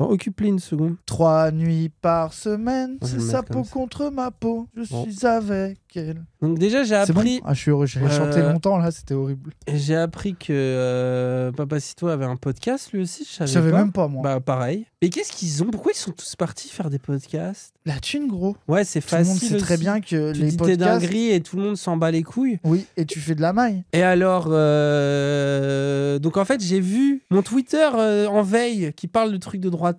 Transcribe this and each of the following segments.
Bon, occupe-les une seconde. 3 nuits par semaine, Je vais c'est le sa mettre peau comme ça. contre ma peau. Je Bon. suis avec elle. Donc déjà, j'ai C'est bon appris... je suis heureux, j'ai chanté longtemps là, c'était horrible. J'ai appris que Papacito avait un podcast lui aussi, je Je savais pas. même pas moi. Bah pareil. Mais qu'est-ce qu'ils ont? Pourquoi ils sont tous partis faire des podcasts? La thune gros. Ouais, c'est Tout le monde facile sait très aussi. bien que Tu les dis tes podcasts... dingueries et tout le monde s'en bat les couilles. Oui, et tu fais de la maille. Et alors, donc en fait, j'ai vu mon Twitter en veille qui parle de trucs de droitard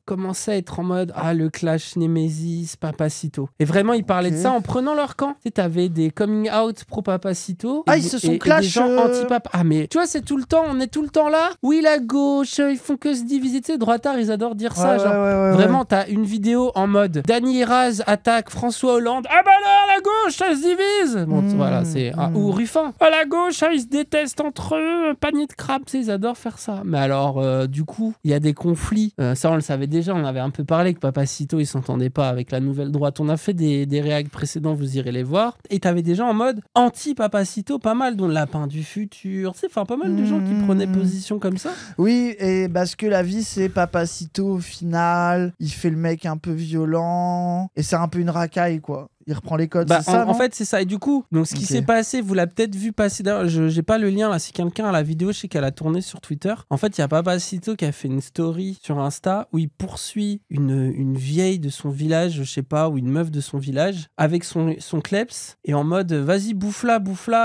commencer à être en mode le clash Némésis, Papacito. Et vraiment, ils parlaient de ça en prenant leur camp. Tu sais, t'avais des coming out pro Papacito. Ils se sont et clash. des gens anti-papa. Ah, mais tu vois, c'est tout le temps, on est tout le temps là. Oui, la gauche, ils font que se diviser. Tu sais, droitards, ils adorent dire ça. Genre, vraiment, t'as une vidéo en mode Dany Raz attaque François Hollande. Ah bah là, la gauche, ça se divise. Bon, voilà, c'est. Ou Ruffin. À la gauche, ils se détestent entre eux. Panier de crabes, tu sais, ils adorent faire ça. Mais alors, du coup, il y a des conflits. Ça, on le savait déjà. On avait un peu parlé que Papacito, il s'entendait pas avec la nouvelle droite. On a fait des réacs précédents, vous irez les voir. Et t'avais des gens en mode anti-Papacito, pas mal, dont le Lapin du futur. Tu sais, enfin, pas mal de gens qui prenaient position comme ça. Oui, et parce que la vie, c'est Papacito au final. Il fait le mec un peu violent. Et c'est un peu une racaille, quoi. Il reprend les codes, c'est ça, en fait, c'est ça. Et du coup, donc, ce qui s'est passé, vous l'avez peut-être vu passer. D'ailleurs, j'ai pas le lien là. Si quelqu'un a la vidéo, je sais qu'elle a tourné sur Twitter. En fait, il y a Papacito qui a fait une story sur Insta où il poursuit une vieille de son village, je sais pas, ou une meuf de son village, avec son kleps et en mode vas-y, bouffe-la.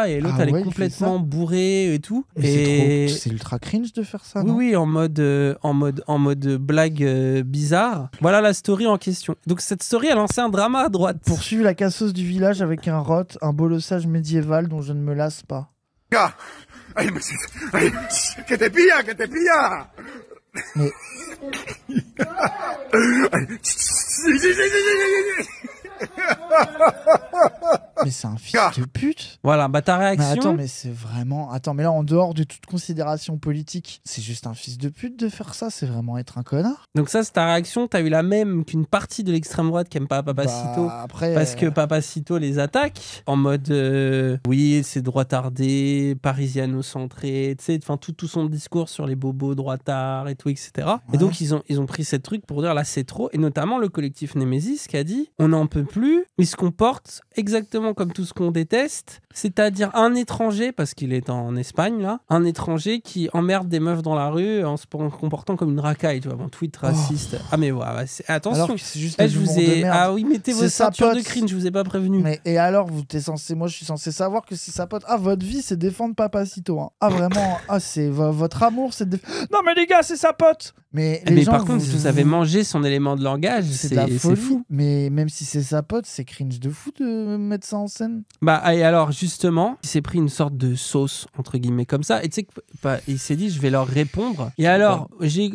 Et l'autre, elle est complètement bourrée et tout. Mais c'est ultra cringe de faire ça. Oui, en mode blague bizarre. Voilà la story en question. Donc, cette story a lancé un drama à droite. Poursuivre la casseuse du village avec un rot, un bolossage médiéval dont je ne me lasse pas. Ay, que te pilla. Mais... Mais c'est un fils de pute. Voilà, bah ta réaction. Mais attends, mais c'est vraiment... Attends, mais là, en dehors de toute considération politique, c'est juste un fils de pute de faire ça, c'est vraiment être un connard. Donc ça, c'est ta réaction, t'as eu la même qu'une partie de l'extrême droite qui aime pas Papacito, parce que Papacito les attaque, en mode, oui, c'est droitardé, parisiano-centré, tu sais, enfin tout son discours sur les bobos droitards et tout, etc. Ouais. Et donc, ils ont pris cette truc pour dire, là, c'est trop, et notamment le collectif Némésis qui a dit, on n'en peut plus, il se comporte exactement comme tout ce qu'on déteste, c'est-à-dire un étranger, parce qu'il est en Espagne, là, un étranger qui emmerde des meufs dans la rue en se comportant comme une racaille, tu vois, bon, tweet raciste. Ah, mais ouais, attention. Alors que c'est juste je vous ai... Ah oui, mettez vos ceintures de cringe, je vous ai pas prévenu. Mais, et alors, moi, je suis censé savoir que c'est sa pote. Ah, votre vie, c'est défendre Papacito. Hein. Ah, vraiment, c'est votre amour, c'est Non, mais les gars, c'est sa pote. Mais gens, par contre, si vous avez mangé son élément de langage, c'est fou. Mais même si c'est sa pote, c'est cringe de fou de mettre ça en scène. Bah, et alors, justement, il s'est pris une sorte de sauce, entre guillemets, comme ça. Et tu sais, il s'est dit, je vais leur répondre. Et alors,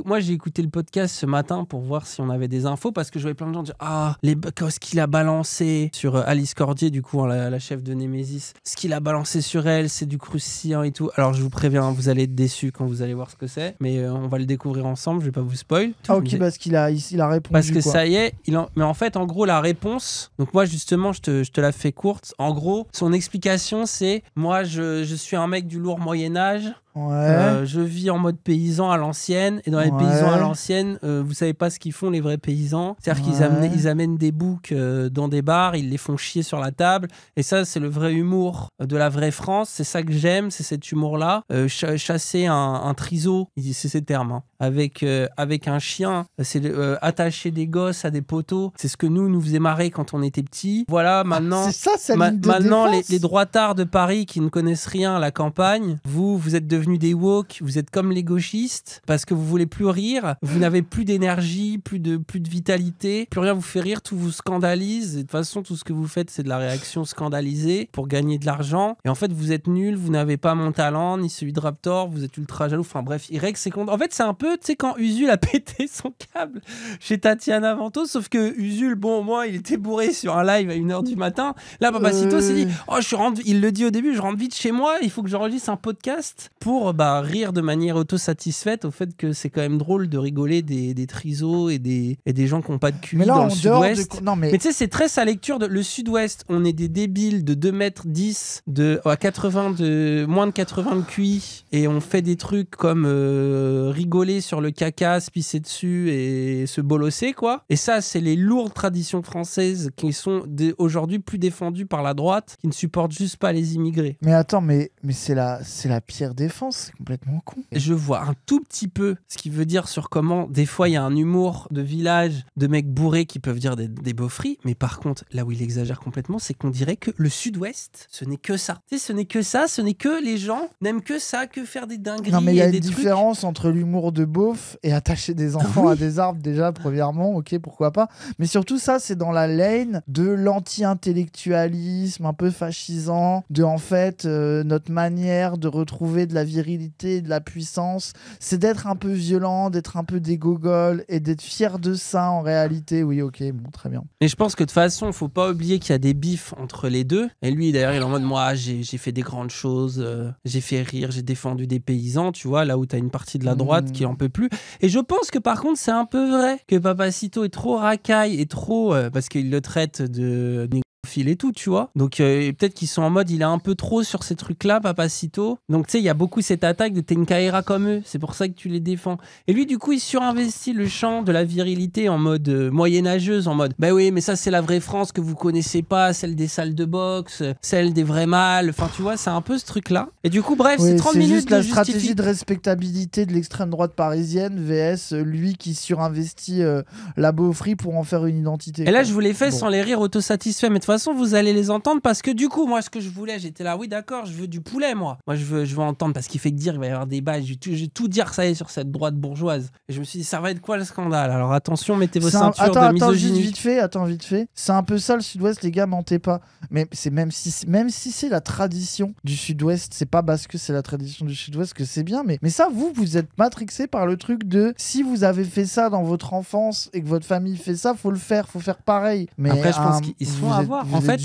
moi, j'ai écouté le podcast ce matin pour voir si on avait des infos, parce que je voyais plein de gens dire, ce qu'il a balancé sur Alice Cordier, du coup, la chef de Némésis, ce qu'il a balancé sur elle, c'est du croustillant et tout. Alors, je vous préviens, vous allez être déçus quand vous allez voir ce que c'est, mais on va le découvrir ensemble, je vais pas vous spoil. Ok, parce qu'il a répondu. Parce que ça y est, mais en fait, en gros, la réponse, donc moi, justement, je te la fais courte. En gros, son explication, c'est, moi, je suis un mec du lourd Moyen-Âge. Ouais. Je vis en mode paysan à l'ancienne, et dans les paysans à l'ancienne, vous savez pas ce qu'ils font les vrais paysans, c'est-à-dire qu'ils amènent des boucs dans des bars, ils les font chier sur la table, et ça c'est le vrai humour de la vraie France, c'est ça que j'aime, c'est cet humour-là. Chasser un triseau, c'est ces termes, hein, avec un chien, c'est attacher des gosses à des poteaux, c'est ce que nous faisait marrer quand on était petits. Voilà, maintenant, maintenant les droitards de Paris qui ne connaissent rien à la campagne, vous êtes devenus des woke, vous êtes comme les gauchistes parce que vous voulez plus rire, vous n'avez plus d'énergie, plus de vitalité, plus rien vous fait rire, tout vous scandalise, et de toute façon tout ce que vous faites c'est de la réaction scandalisée pour gagner de l'argent, et en fait vous êtes nuls, vous n'avez pas mon talent ni celui de Raptor, vous êtes ultra jaloux, enfin bref, il règle ses comptes. En fait c'est un peu, tu sais, quand Usul a pété son câble chez Tatiana Vento, sauf que Usul, bon, moi il était bourré sur un live à 1h du matin, là Papacito s'est dit, il le dit au début, je rentre vite chez moi, il faut que j'enregistre un podcast pour pour rire de manière autosatisfaite au fait que c'est quand même drôle de rigoler des trisos et des gens qui n'ont pas de QI dans le sud-ouest. Mais tu sais, c'est très sa lecture. Le sud-ouest, on est des débiles de 2,10 m à moins de 80 de QI et on fait des trucs comme rigoler sur le caca, se pisser dessus et se bolosser, quoi. Et ça, c'est les lourdes traditions françaises qui sont aujourd'hui plus défendues par la droite, qui ne supportent juste pas les immigrés. Mais attends, mais c'est la pire défense, c'est complètement con. Je vois un tout petit peu ce qu'il veut dire sur comment, des fois, il y a un humour de village, de mecs bourrés qui peuvent dire des beaufries, mais par contre, là où il exagère complètement, c'est qu'on dirait que le sud-ouest, ce n'est que ça. Tu sais, ce n'est que ça, ce n'est que les gens n'aiment que ça, que faire des dingueries. Non, mais il y a une différence entre l'humour de beauf et attacher des enfants à des arbres, déjà, premièrement, ok, pourquoi pas. Mais surtout, ça, c'est dans la lane de l'anti-intellectualisme un peu fascisant, de en fait, notre manière de retrouver de la virilité, de la puissance, c'est d'être un peu violent, d'être un peu des gogoles et d'être fier de ça en réalité. Oui, ok, bon, très bien. Mais je pense que de toute façon, faut pas oublier qu'il y a des bifs entre les deux. Et lui, d'ailleurs, il est en mode, moi, j'ai fait des grandes choses, j'ai fait rire, j'ai défendu des paysans, tu vois, là où t'as une partie de la droite qui en peut plus. Et je pense que par contre, c'est un peu vrai que Papacito est trop racaille et trop, parce qu'il le traite de négrophile et tout, tu vois. Donc peut-être qu'ils sont en mode, il est un peu trop sur ces trucs-là, Papacito. Donc tu sais, il y a beaucoup cette attaque de t'es une caïra comme eux, c'est pour ça que tu les défends. Et lui, du coup, il surinvestit le champ de la virilité en mode moyenâgeuse, en mode, bah oui, mais ça c'est la vraie France que vous connaissez pas, celle des salles de boxe, celle des vrais mâles, enfin tu vois, c'est un peu ce truc-là. Et du coup, bref, c'est 30 minutes juste la stratégie de respectabilité de l'extrême droite parisienne vs lui qui surinvestit la beaufrie pour en faire une identité. Et là, je vous l'ai fait sans les rires autosatisfaits, mais de toute façon, vous allez les entendre parce que du coup, moi, ce que je voulais, j'étais là, oui, d'accord, je veux du poulet, moi. Moi, je veux entendre parce qu'il fait que dire, il va y avoir des bails, je vais tout dire, ça y est, sur cette droite bourgeoise. Et je me suis dit, ça va être quoi le scandale? Alors attention, mettez vos ceintures de misogynie. Attends, vite fait. C'est un peu ça le sud-ouest, les gars, mentez pas. Mais c'est même si c'est la tradition du sud-ouest, c'est pas parce que c'est la tradition du sud-ouest que c'est bien, mais ça, vous êtes matrixé par le truc de si vous avez fait ça dans votre enfance et que votre famille fait ça, faut faire pareil. Mais après, je pense qu'ils se font avoir. En fait,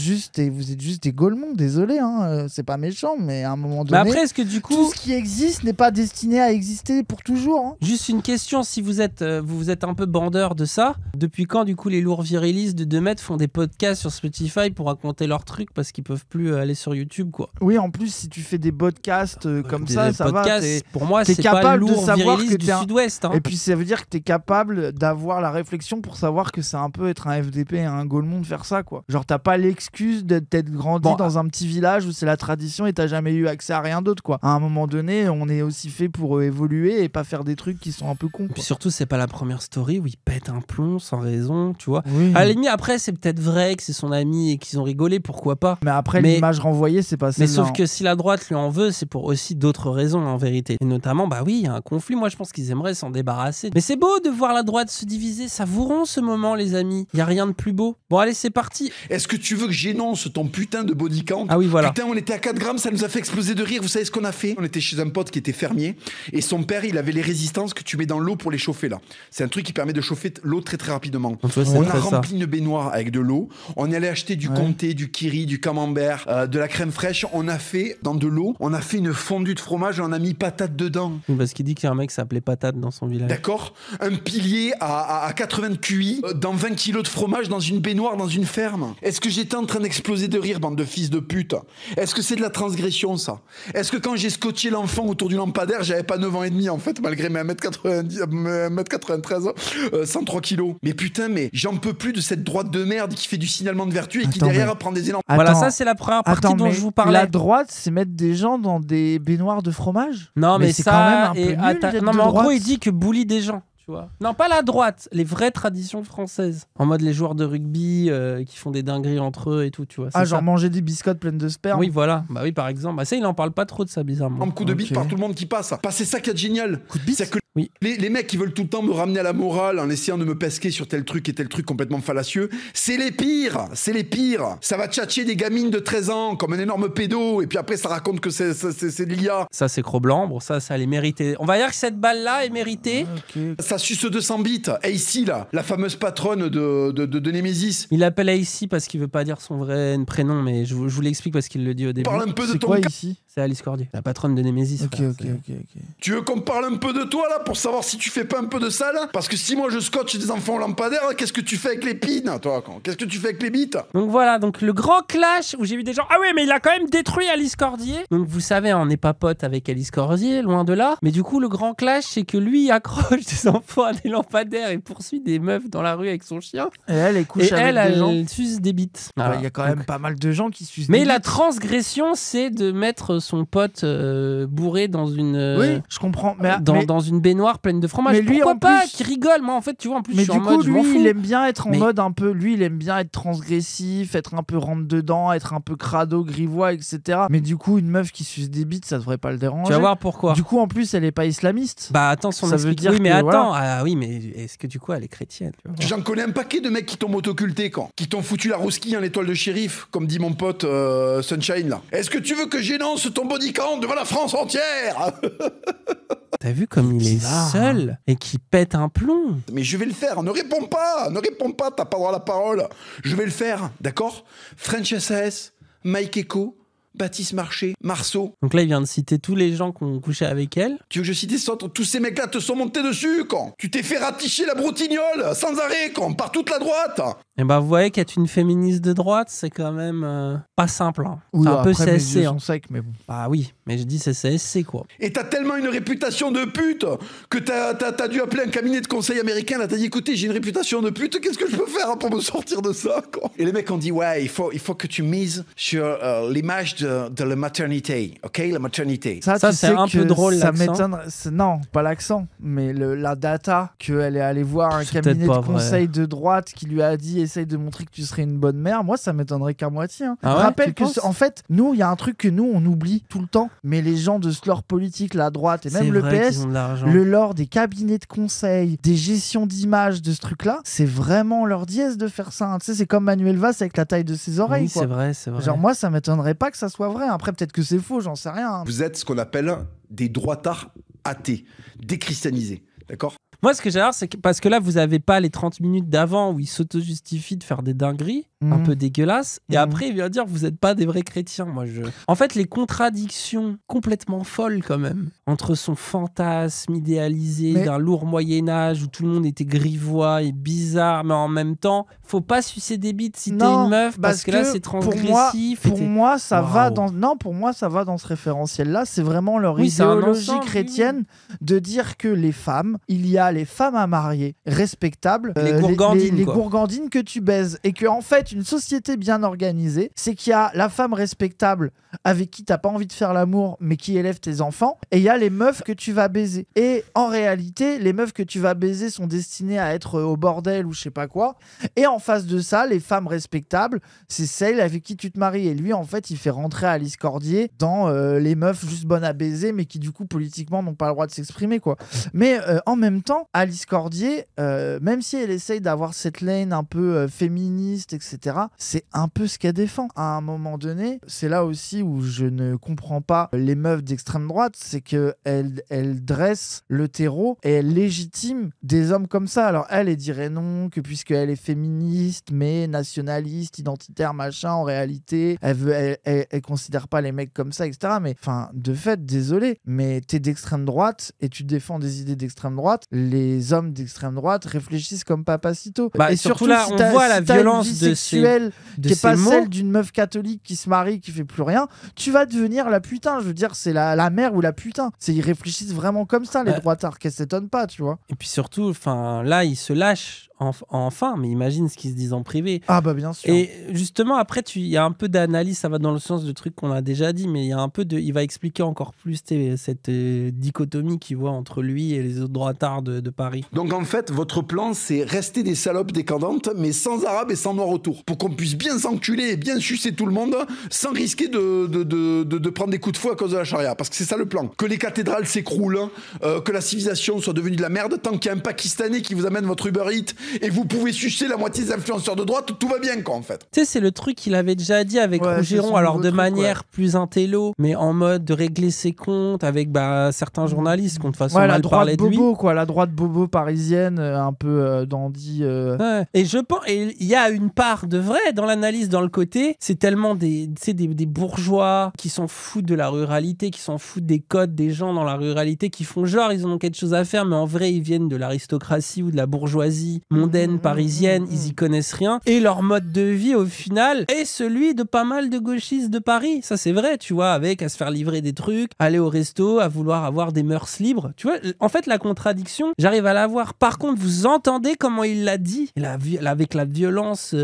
vous êtes juste des golemons, désolé, hein, c'est pas méchant, mais à un moment donné, mais après, est-ce que du coup, tout ce qui existe n'est pas destiné à exister pour toujours. Hein. Juste une question, si vous êtes un peu bandeur de ça, depuis quand du coup les lourds virilistes de 2 mètres font des podcasts sur Spotify pour raconter leurs trucs parce qu'ils peuvent plus aller sur YouTube, quoi? Oui, en plus, si tu fais des podcasts comme ça va. Pour moi, c'est pas lourd viriliste du sud-ouest. Hein. Et puis, ça veut dire que t'es capable d'avoir la réflexion pour savoir que c'est un peu être un FDP et un Gaulmon de faire ça, quoi. Genre, t'as pas l'excuse d'être grandi dans un petit village où c'est la tradition et t'as jamais eu accès à rien d'autre, quoi. À un moment donné, on est aussi fait pour évoluer et pas faire des trucs qui sont un peu cons, quoi. Puis surtout, c'est pas la première story où il pète un plomb sans raison, tu vois. Oui. À la limite, après, c'est peut-être vrai que c'est son ami et qu'ils ont rigolé, pourquoi pas. Mais après, l'image renvoyée, c'est pas ça. Mais sauf que si la droite lui en veut, c'est pour aussi d'autres raisons, en vérité. Et notamment, bah oui, il y a un conflit. Moi, je pense qu'ils aimeraient s'en débarrasser. Mais c'est beau de voir la droite se diviser. Savourons ce moment, les amis. Il y a rien de plus beau. Bon, allez, c'est parti. Est-ce que tu veux que j'énonce ton putain de body count? Ah oui, voilà. Putain, on était à 4 grammes, ça nous a fait exploser de rire. Vous savez ce qu'on a fait? On était chez un pote qui était fermier et son père, il avait les résistances que tu mets dans l'eau pour les chauffer, là. C'est un truc qui permet de chauffer l'eau très très rapidement. On a rempli une baignoire avec de l'eau. On y allait acheter du comté, du kiri, du camembert, de la crème fraîche. On a fait dans de l'eau, on a fait une fondue de fromage et on a mis patate dedans. Parce qu'il dit qu'il y a un mec qui s'appelait Patate dans son village. D'accord. Un pilier à 80 QI dans 20 kilos de fromage dans une baignoire dans une ferme. Est-ce que j'étais en train d'exploser de rire, bande de fils de pute? Est-ce que c'est de la transgression, ça? Est-ce que quand j'ai scotché l'enfant autour du lampadaire, j'avais pas 9 ans et demi, en fait, malgré mes 1m93, 103 kilos? Mais putain, mais j'en peux plus de cette droite de merde qui fait du signalement de vertu et qui derrière prend des énormes... Voilà, ça c'est la première partie dont je vous parlais. La droite, c'est mettre des gens dans des baignoires de fromage? Non, mais c'est ça, quand même un peu nul, non, mais en gros, il dit que bully des gens. Tu vois. Non, pas la droite, les vraies traditions françaises. En mode les joueurs de rugby qui font des dingueries entre eux et tout, tu vois. Ah, genre manger des biscottes pleines de sperme? Oui, voilà. Bah oui, par exemple. Bah ça, il en parle pas trop de ça, bizarrement. Un coup de bite par tout le monde qui passe. Bah, c'est ça qui est génial. Coup de bite? C'est que Oui. Les mecs qui veulent tout le temps me ramener à la morale en essayant de me pesquer sur tel truc et tel truc complètement fallacieux, c'est les pires. C'est les pires. Ça va tchatcher des gamines de 13 ans comme un énorme pédo et puis après ça raconte que c'est de l'IA. Ça, c'est Cro-Blanc. Bon, ça elle est méritée. On va dire que cette balle-là est méritée. Okay. Ça suce 200 bits. Et ici, là, la fameuse patronne de Nemesis. Il l'appelle AC parce qu'il veut pas dire son vrai prénom, mais je vous l'explique parce qu'il le dit au début. Parle un peu de C'est ton quoi cas. ici? C'est Alice Cordier, la patronne de Nemesis. Ok. Tu veux qu'on parle un peu de toi là pour savoir si tu fais pas un peu de ça là? Parce que si moi je scotche des enfants lampadaires, qu'est-ce que tu fais avec les pins toi? Qu'est-ce que tu fais avec les bits? Donc voilà, donc le grand clash où j'ai vu des gens. Ah oui, mais il a quand même détruit Alice Cordier. Donc vous savez, on n'est pas pote avec Alice Cordier, loin de là. Mais du coup, le grand clash, c'est que lui il accroche des enfants à des lampadaires et poursuit des meufs dans la rue avec son chien. Et elle couche Et avec des gens. elle suce des bites. Il Voilà. y a quand même pas mal de gens qui sucent Mais des la bites. transgression, c'est de mettre son pote bourré dans une. Oui, je comprends. Mais, dans une baignoire pleine de fromage. Mais lui, Pourquoi en pas plus- qui rigole? Moi, en fait, tu vois, en plus, mais je suis du en coup, mode, je m'en lui, fous. il aime bien être en Mais- mode un peu. Lui, il aime bien être transgressif, être un peu rentre-dedans, être un peu crado, grivois, etc. Mais du coup, une meuf qui suce des bites, ça devrait pas le déranger. Tu vas voir pourquoi. Du coup, en plus, elle est pas islamiste. Bah attends, son Ça veut explique. dire Oui, mais que, attends. voilà. Ah oui, mais est-ce que du coup, elle est chrétienne, tu vois? J'en connais un paquet de mecs qui t'ont autoculté quand. Qui t'ont foutu la rosquille en étoile de shérif, comme dit mon pote Sunshine là. Est-ce que tu veux que j'énonce ton body count devant la France entière? T'as vu comme il est bizarre, seul et qu'il pète un plomb? Mais je vais le faire, ne réponds pas, t'as pas droit à la parole. Je vais le faire, d'accord? French SAS, Mike Echo, Baptiste Marché, Marceau. Donc là, il vient de citer tous les gens qui ont couché avec elle. Tu veux que je cite ces autres? Tous ces mecs-là te sont montés dessus, quand? Tu t'es fait raticher la broutignole, sans arrêt, quand? Par toute la droite. Et bah, vous voyez qu'être une féministe de droite, c'est quand même pas simple. Hein. Oui, C'est un peu après, mes CSC. yeux Hein. sont secs, mais bon. Bah oui, mais je dis c'est CSC, quoi. Et t'as tellement une réputation de pute que t'as dû appeler un cabinet de conseil américain. Là, t'as dit, écoutez, j'ai une réputation de pute, qu'est-ce que je peux faire pour me sortir de ça, quoi? Et les mecs ont dit, ouais, il faut que tu mises sur l'image de la maternité, ok? La maternité. Ça, tu c'est sais un que peu drôle, Ça l'accent. m'étonnerait. Non, pas l'accent, mais la data qu'elle est allée voir un C'est cabinet peut-être de pas conseil de droite qui lui a dit essaye de montrer que tu serais une bonne mère. Moi, ça m'étonnerait qu'à moitié. Hein. Ah ouais, Rappelle tu que, penses en fait, nous, il y a un truc que nous, on oublie tout le temps, mais les gens de ce lore politique, la droite et même C'est le vrai PS, qu'ils ont de l'argent. le lore des cabinets de conseil, des gestions d'images de ce truc-là, c'est vraiment leur dièse de faire ça. Hein. Tu sais, c'est comme Manuel Valls avec la taille de ses oreilles. Oui, quoi. c'est vrai, c'est vrai. Genre, moi, ça m'étonnerait pas que ça soit vrai. Après, peut-être que c'est faux, j'en sais rien. Hein. Vous êtes ce qu'on appelle des droitards athées, déchristianisés, d'accord? Moi, ce que j'adore, c'est que parce que là, vous n'avez pas les 30 minutes d'avant où il s'auto-justifie de faire des dingueries un peu dégueulasses. Et après, il vient dire vous n'êtes pas des vrais chrétiens. En fait, les contradictions complètement folles, quand même, entre son fantasme idéalisé d'un lourd Moyen-Âge où tout le monde était grivois et bizarre, mais en même temps, faut pas sucer des bites si t'es une meuf parce que là, c'est transgressif. Pour moi, ça va Waouh. dans. Non, pour moi, ça va dans ce référentiel-là. C'est vraiment leur Oui, c'est un idéologie ensemble, chrétienne de dire que les femmes, il y a les femmes à marier respectables, Les gourgandines, les quoi. gourgandines que tu baises, et que en fait, une société bien organisée, c'est qu'il y a la femme respectable avec qui t'as pas envie de faire l'amour, mais qui élève tes enfants, et il y a les meufs que tu vas baiser. Et en réalité, les meufs que tu vas baiser sont destinées à être au bordel ou je sais pas quoi. Et en face de ça, les femmes respectables, c'est celles avec qui tu te maries. Et lui, en fait, il fait rentrer Alice Cordier dans les meufs juste bonnes à baiser, mais qui du coup, politiquement, n'ont pas le droit de s'exprimer, quoi. Mais en même temps, Alice Cordier, même si elle essaye d'avoir cette lane un peu féministe, etc., c'est un peu ce qu'elle défend. À un moment donné, c'est là aussi où je ne comprends pas les meufs d'extrême droite, c'est qu'elle dresse le terreau et elle légitime des hommes comme ça. Alors elle dirait non, que puisqu'elle est féministe, mais nationaliste, identitaire, machin, en réalité, elle considère pas les mecs comme ça, etc. Mais enfin, de fait, désolé, mais t'es d'extrême droite et tu défends des idées d'extrême droite, les hommes d'extrême droite réfléchissent comme Papacito. Bah, et surtout surtout, là, si on t'as- voit si la t'as une violence vie de sexuelle de qui est ces pas mots. celle d'une meuf catholique qui se marie, qui fait plus rien, tu vas devenir la putain. Je veux dire, c'est la mère ou la putain. Ils réfléchissent vraiment comme ça, les droitards, qu'elles s'étonnent pas, tu vois. Et puis surtout, enfin, là, il se lâche enfin, mais imagine ce qu'ils se disent en privé. Ah bah bien sûr. Et justement, après, il y a un peu d'analyse, ça va dans le sens de trucs qu'on a déjà dit, mais il y a un peu il va expliquer encore plus cette dichotomie qu'il voit entre lui et les autres droitards de Paris. Donc en fait, votre plan, c'est rester des salopes décadantes, mais sans arabe et sans noir autour, pour qu'on puisse bien s'enculer et bien sucer tout le monde, sans risquer de prendre des coups de fouet à cause de la charia. Parce que c'est ça le plan. Que les cathédrales s'écroulent, que la civilisation soit devenue de la merde, tant qu'il y a un Pakistanais qui vous amène votre Uber Eats et vous pouvez sucer la moitié des influenceurs de droite, tout va bien, quoi, en fait. Tu sais, c'est le truc qu'il avait déjà dit avec Rougeron, alors de manière plus intello, mais en mode de régler ses comptes avec certains journalistes qui ont de façon mal parlé de lui. La droite bobo parisienne, un peu dandy. Ouais. Et je pense, et il y a une part de vrai dans l'analyse, dans le côté, c'est tellement des bourgeois qui s'en foutent de la ruralité, qui s'en foutent des codes des gens dans la ruralité, qui font genre ils en ont quelque chose à faire, mais en vrai ils viennent de l'aristocratie ou de la bourgeoisie mondaine parisienne, ils y connaissent rien, et leur mode de vie au final est celui de pas mal de gauchistes de Paris. Ça c'est vrai, tu vois, avec à se faire livrer des trucs, aller au resto, à vouloir avoir des mœurs libres. Tu vois, en fait la contradiction, j'arrive à la voir. Par contre, vous entendez comment il l'a dit, avec la violence.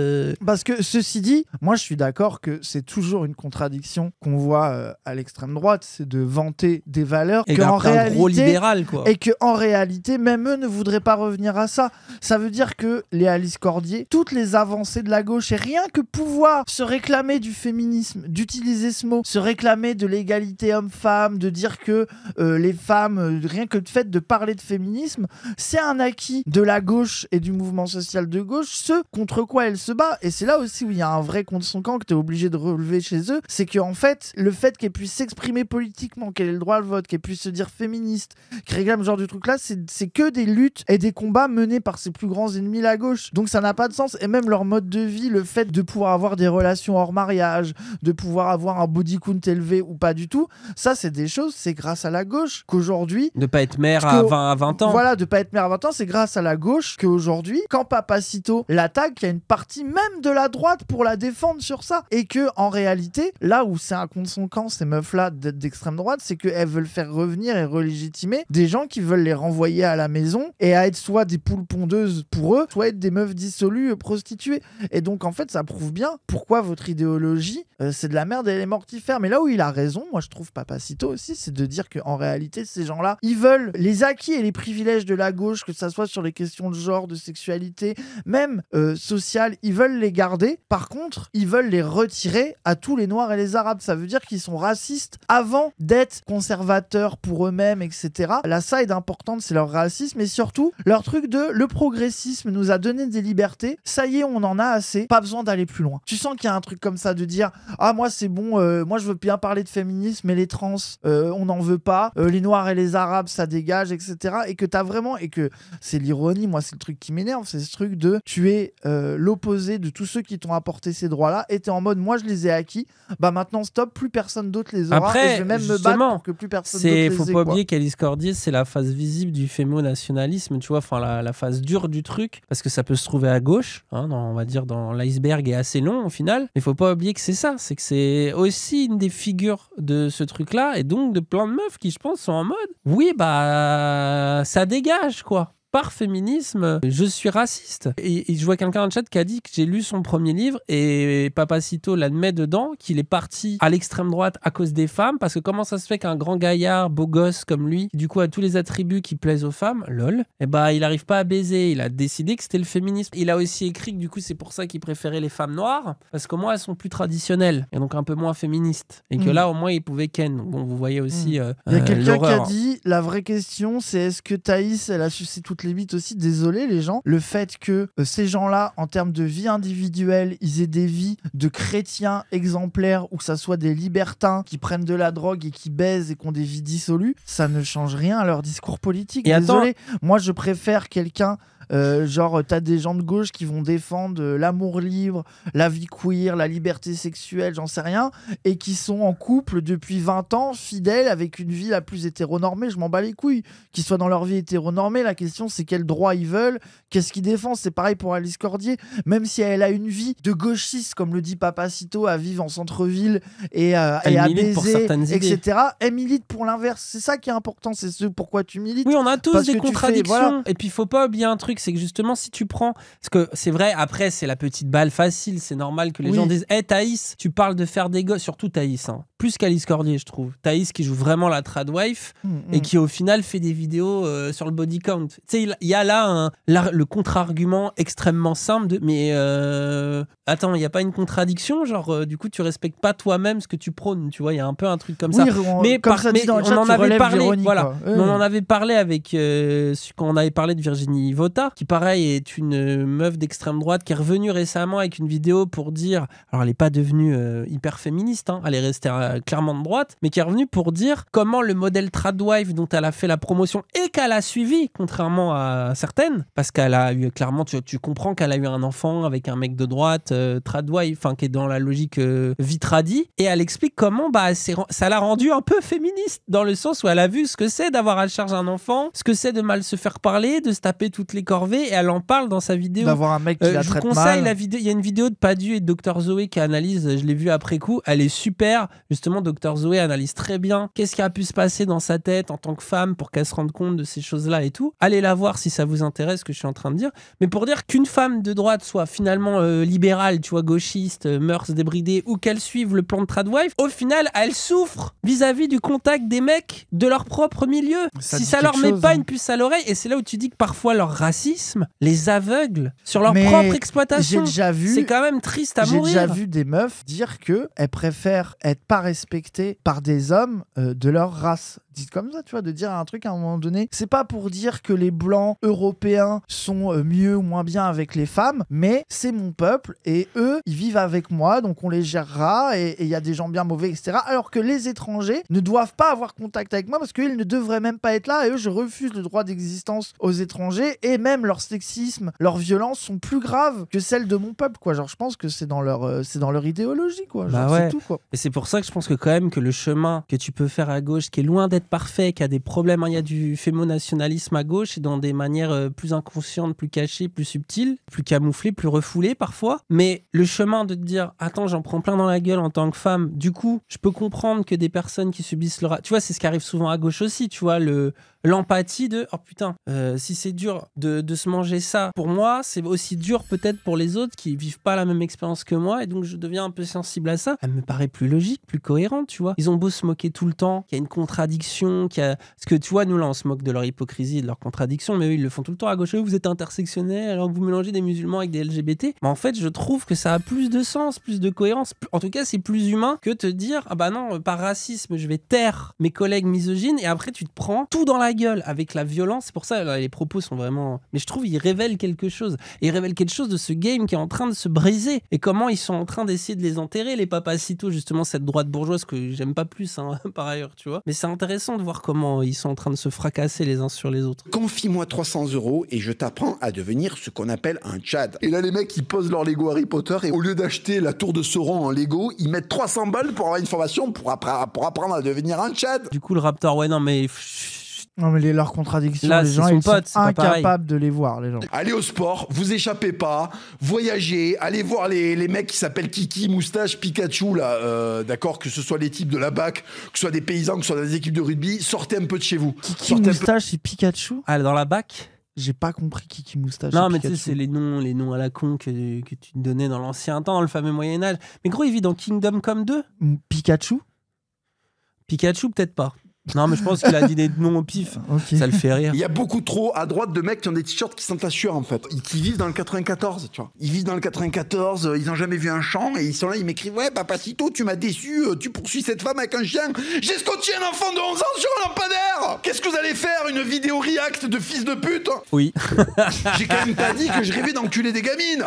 Parce que ceci dit, moi je suis d'accord que c'est toujours une contradiction qu'on voit à l'extrême droite, c'est de vanter des valeurs et qu'en réalité, gros libéral, quoi. Et que en réalité, même eux ne voudraient pas revenir à ça. Ça veut dire que les Alice Cordier, toutes les avancées de la gauche, et rien que pouvoir se réclamer du féminisme, d'utiliser ce mot, se réclamer de l'égalité homme-femme, de dire que les femmes, rien que le fait de parler de féminisme, c'est un acquis de la gauche et du mouvement social de gauche, ce contre quoi elle se bat. Et c'est là aussi où il y a un vrai contre son camp que tu es obligé de relever chez eux, c'est qu'en fait, le fait qu'elle puisse s'exprimer politiquement, qu'elle ait le droit au vote, qu'elle puisse se dire féministe, qu'elle réclame ce genre de truc là, c'est que des luttes et des combats menés par ses plus grands ennemis, la gauche. Donc ça n'a pas de sens. Et même leur mode de vie, le fait de pouvoir avoir des relations hors mariage, de pouvoir avoir un body count élevé ou pas du tout, ça c'est des choses, c'est grâce à la gauche qu'aujourd'hui... De pas être mère à 20 ans. Voilà, de pas être mère à 20 ans, c'est grâce à la gauche qu'aujourd'hui, quand Papacito l'attaque, il y a une partie même de la droite pour la défendre sur ça. Et que en réalité, là où c'est un contre son camp, ces meufs-là d'extrême droite, c'est qu'elles veulent faire revenir et relégitimer des gens qui veulent les renvoyer à la maison et à être soit des poules pondeuses pour eux, soit être des meufs dissolues, prostituées. Et donc en fait, ça prouve bien pourquoi votre idéologie, c'est de la merde et elle est mortifère. Mais là où il a raison, moi je trouve Papacito aussi, c'est de dire qu'en réalité, ces gens-là, ils veulent les acquis et les privilèges de la gauche, que ça soit sur les questions de genre, de sexualité, même sociale, ils veulent les garder. Par contre, ils veulent les retirer à tous les Noirs et les Arabes. Ça veut dire qu'ils sont racistes avant d'être conservateurs pour eux-mêmes, etc. La side importante, c'est leur racisme et surtout leur truc de le progressisme nous a donné des libertés. Ça y est, on en a assez. Pas besoin d'aller plus loin. Tu sens qu'il y a un truc comme ça de dire ah moi c'est bon, moi je veux bien parler de féminisme, mais les trans, on n'en veut pas. Les Noirs et les Arabes, ça dégage, etc. Et que t'as vraiment, et que c'est l'ironie, moi c'est le truc qui m'énerve, c'est ce truc de tu es l'opposé de tous ceux qui t'ont apporté ces droits-là et t'es en mode moi je les ai acquis, bah maintenant stop, plus personne d'autre les aura. Après, et je vais même me battre pour que plus personne d'autre les ait. Faut pas oublier qu'Alice Cordier, c'est la face visible du fémo-nationalisme, tu vois, enfin la face dure du truc, parce que ça peut se trouver à gauche, hein, on va dire dans l'iceberg est assez long au final, mais faut pas oublier que c'est ça, c'est que c'est aussi une des figures de ce truc-là, et donc de plein de meufs qui je pense sont en mode oui bah ça dégage quoi. Par féminisme, je suis raciste. Et je vois quelqu'un dans le chat qui a dit que j'ai lu son premier livre et Papacito l'admet dedans, qu'il est parti à l'extrême droite à cause des femmes, parce que comment ça se fait qu'un grand gaillard, beau gosse comme lui, du coup a tous les attributs qui plaisent aux femmes, lol, et bah il arrive pas à baiser, il a décidé que c'était le féminisme. Il a aussi écrit que du coup c'est pour ça qu'il préférait les femmes noires, parce qu'au moins elles sont plus traditionnelles, et donc un peu moins féministes. Et que là au moins il pouvait ken. Donc bon, vous voyez aussi il y a quelqu'un qui a dit, la vraie question c'est est-ce que Thaïs, elle a sucé toutes les bites aussi, désolé les gens, le fait que ces gens-là, en termes de vie individuelle, ils aient des vies de chrétiens exemplaires ou que ça soit des libertins qui prennent de la drogue et qui baisent et qui ont des vies dissolues, ça ne change rien à leur discours politique. Et désolé, moi je préfère quelqu'un genre t'as des gens de gauche qui vont défendre l'amour libre, la vie queer, la liberté sexuelle, j'en sais rien, et qui sont en couple depuis 20 ans, fidèles, avec une vie la plus hétéronormée, je m'en bats les couilles qu'ils soient dans leur vie hétéronormée. La question c'est quels droits ils veulent, qu'est-ce qu'ils défendent. C'est pareil pour Alice Cordier, même si elle a une vie de gauchiste comme le dit Papacito, à vivre en centre-ville et à baiser, etc. Elle milite pour l'inverse, c'est ça qui est important, c'est ce pourquoi tu milites. Oui, on a tous des contradictions, et puis faut pas oublier un truc, c'est que justement, si tu prends... Parce que c'est vrai, après, c'est la petite balle facile. C'est normal que les gens disent « Hey, Thaïs, tu parles de faire des gosses. » Surtout Thaïs, hein. Plus qu'Alice Cordier, je trouve. Thaïs qui joue vraiment la tradwife et qui, au final, fait des vidéos sur le body count. Tu sais, il y a là le contre-argument extrêmement simple de « Mais attends, il n'y a pas une contradiction? Genre, du coup, tu respectes pas toi-même ce que tu prônes. » Tu vois, il y a un peu un truc comme ça. Mais comme ça dit dans le chat, on en avait parlé. Véronique, voilà. On en avait parlé avec quand on avait parlé de Virginie Vota, qui pareil est une meuf d'extrême droite qui est revenue récemment avec une vidéo pour dire, alors elle n'est pas devenue hyper féministe, hein, elle est restée clairement de droite, mais qui est revenue pour dire comment le modèle tradwife dont elle a fait la promotion et qu'elle a suivi, contrairement à certaines, parce qu'elle a eu clairement, tu comprends qu'elle a eu un enfant avec un mec de droite, tradwife, enfin qui est dans la logique vitradi, et elle explique comment ça l'a rendue un peu féministe, dans le sens où elle a vu ce que c'est d'avoir à charge un enfant, ce que c'est de mal se faire parler, de se taper toutes les corvées, et elle en parle dans sa vidéo. D'avoir un mec qui la traite mal. Je vous conseille la vidéo. Il y a une vidéo de Padu et de Dr Zoé qui analyse, je l'ai vue après coup, elle est super. Justement, Dr Zoé analyse très bien qu'est-ce qui a pu se passer dans sa tête en tant que femme pour qu'elle se rende compte de ces choses-là et tout. Allez la voir si ça vous intéresse, ce que je suis en train de dire. Mais pour dire qu'une femme de droite soit finalement libérale, tu vois, gauchiste, mœurs débridées, ou qu'elle suive le plan de tradwife, au final, elle souffre vis-à-vis du contact des mecs de leur propre milieu. Si ça leur met pas une puce à l'oreille, et c'est là où tu dis que parfois leur racisme les aveugle sur leur propre exploitation. C'est quand même triste à mourir. J'ai déjà vu des meufs dire qu'elles préfèrent être pas respectées par des hommes de leur race. Dites comme ça, tu vois, de dire un truc à un moment donné. C'est pas pour dire que les blancs européens sont mieux ou moins bien avec les femmes, mais c'est mon peuple et eux, ils vivent avec moi, donc on les gérera et il y a des gens bien mauvais, etc. Alors que les étrangers ne doivent pas avoir contact avec moi parce qu'ils ne devraient même pas être là et eux, je refuse le droit d'existence aux étrangers et même leur sexisme, leur violence sont plus graves que celles de mon peuple, quoi. Genre, je pense que c'est dans leur idéologie, quoi. Genre, c'est tout, quoi. Et c'est pour ça que je pense que quand même que le chemin que tu peux faire à gauche, qui est loin d'être parfait, qui a des problèmes, il y a du fémonationalisme à gauche et dans des manières plus inconscientes, plus cachées, plus subtiles, plus camouflées, plus refoulées parfois. Mais le chemin de te dire, attends, j'en prends plein dans la gueule en tant que femme, du coup, je peux comprendre que des personnes qui subissent tu vois, c'est ce qui arrive souvent à gauche aussi, tu vois, l'empathie de oh putain, si c'est dur de se manger ça, pour moi, c'est aussi dur peut-être pour les autres qui vivent pas la même expérience que moi et donc je deviens un peu sensible à ça. Elle me paraît plus logique, plus cohérente, tu vois. Ils ont beau se moquer tout le temps, qu'il y a une contradiction, parce que tu vois, nous là on se moque de leur hypocrisie et de leur contradiction, mais eux ils le font tout le temps à gauche. Vous êtes intersectionnels alors que vous mélangez des musulmans avec des LGBT. Mais en fait, je trouve que ça a plus de sens, plus de cohérence. En tout cas, c'est plus humain que te dire ah bah non, par racisme, je vais taire mes collègues misogynes et après tu te prends tout dans la gueule avec la violence. C'est pour ça là, les propos sont vraiment... Mais je trouve qu'ils révèlent quelque chose. Et ils révèlent quelque chose de ce game qui est en train de se briser. Et comment ils sont en train d'essayer de les enterrer, les papacitos, justement, cette droite bourgeoise que j'aime pas plus, hein, par ailleurs, tu vois. Mais c'est intéressant de voir comment ils sont en train de se fracasser les uns sur les autres. Confie-moi 300 € et je t'apprends à devenir ce qu'on appelle un Tchad. Et là, les mecs, ils posent leur Lego Harry Potter et au lieu d'acheter la tour de Sauron en Lego, ils mettent 300 balles pour avoir une formation pour apprendre à devenir un Tchad. Du coup, le Raptor, ouais, non, mais... Non mais leurs contradictions, là, les gens ils pote, sont incapables de les voir, les gens. Allez au sport, vous échappez pas, voyagez, allez voir les mecs qui s'appellent Kiki, Moustache, Pikachu là, d'accord, que ce soit les types de la BAC, que ce soit des paysans, que ce soit des équipes de rugby, sortez un peu de chez vous. Kiki, Moustache et Pikachu. Ah, dans la BAC. J'ai pas compris Kiki Moustache. Non, mais tu sais, c'est les noms à la con que tu te donnais dans l'ancien temps, le fameux Moyen-Âge. Mais gros, il vit dans Kingdom Come 2. Pikachu, peut-être pas. Non, mais je pense qu'il a dit des noms au pif. Okay. Ça le fait rire. Il y a beaucoup trop à droite de mecs qui ont des t-shirts qui sentent la sueur en fait. Qui vivent dans le 94, tu vois. Ils vivent dans le 94, ils ont jamais vu un champ et ils sont là, ils m'écrivent ouais, papacito, tu m'as déçu, tu poursuis cette femme avec un chien. J'ai scotché un enfant de 11 ans sur un lampadaire. Qu'est-ce que vous allez faire, une vidéo react de fils de pute? Oui. J'ai quand même pas dit que je rêvais d'enculer des gamines.